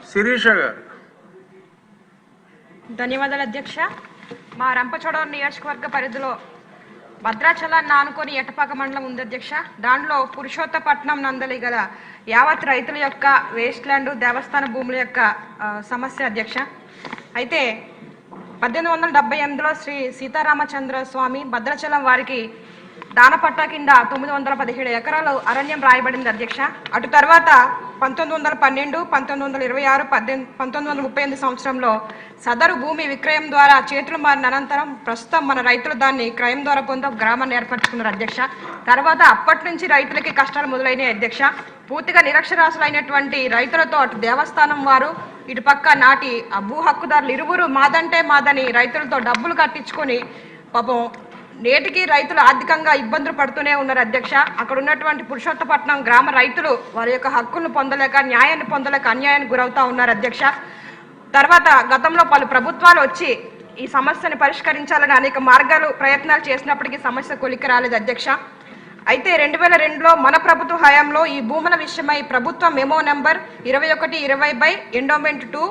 శిరీష గారు. ధన్యవాదాలు అధ్యక్ష. మా రంపచోడవరం నియోజకవర్గ పరిధిలో భద్రాచలాన్ని ఆనుకొని ఎటపాక మండలం ఉంది అధ్యక్ష. దానిలో పురుషోత్తపట్నం నందలి గల యావత్ రైతుల యొక్క వేస్ట్ ల్యాండ్ దేవస్థాన భూముల యొక్క సమస్య అధ్యక్ష. అయితే 1878లో శ్రీ సీతారామచంద్ర స్వామి భద్రాచలం వారికి దానపట్టా కింద 917 ఎకరాలు అరణ్యం రాయబడింది అధ్యక్ష. అటు తర్వాత 1912, 1926, 1938 సంవత్సరంలో సదరు భూమి విక్రయం ద్వారా చేతులు మారిన అనంతరం ప్రస్తుతం మన రైతులు దాన్ని క్రయం ద్వారా పొంద గ్రామాన్ని ఏర్పరచుకున్నారు అధ్యక్ష. తర్వాత అప్పటి నుంచి రైతులకి కష్టాలు మొదలైనాయి అధ్యక్ష. పూర్తిగా నిరక్షరాస్యులైనటువంటి రైతులతో అటు దేవస్థానం వారు ఇటు పక్క నాటి భూ హక్కుదారులు ఇరువురు మాదంటే మాదని రైతులతో డబ్బులు కట్టించుకొని పాపం నేటికి రైతులు ఆర్థికంగా ఇబ్బందులు పడుతూనే ఉన్నారు అధ్యక్ష. అక్కడ ఉన్నటువంటి పురుషోత్తపట్నం గ్రామ రైతులు వారి యొక్క హక్కులను పొందలేక, న్యాయాన్ని పొందలేక అన్యాయానికి గురవుతా ఉన్నారు అధ్యక్ష. తర్వాత గతంలో పలు ప్రభుత్వాలు వచ్చి ఈ సమస్యను పరిష్కరించాలని అనేక ప్రయత్నాలు చేసినప్పటికీ సమస్య కొలిక్కి రాలేదు అధ్యక్ష. అయితే 2002లో మన ప్రభుత్వ హయాంలో ఈ భూముల విషయమై ప్రభుత్వ మెమో నెంబర్ 2120 ఎండోమెంట్ 2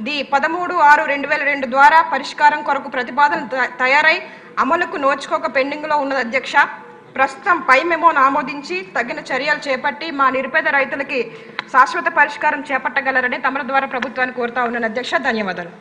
ది 13/6/2002 ద్వారా పరిష్కారం కొరకు ప్రతిపాదన తయారై అమలుకు నోచుకోక పెండింగ్లో ఉన్నది అధ్యక్ష. ప్రస్తుతం పై మెమోను ఆమోదించి తగిన చర్యలు చేపట్టి మా నిరుపేద రైతులకి శాశ్వత పరిష్కారం చేపట్టగలరని తమ ద్వారా ప్రభుత్వాన్ని కోరుతా ఉన్నాను అధ్యక్ష. ధన్యవాదాలు.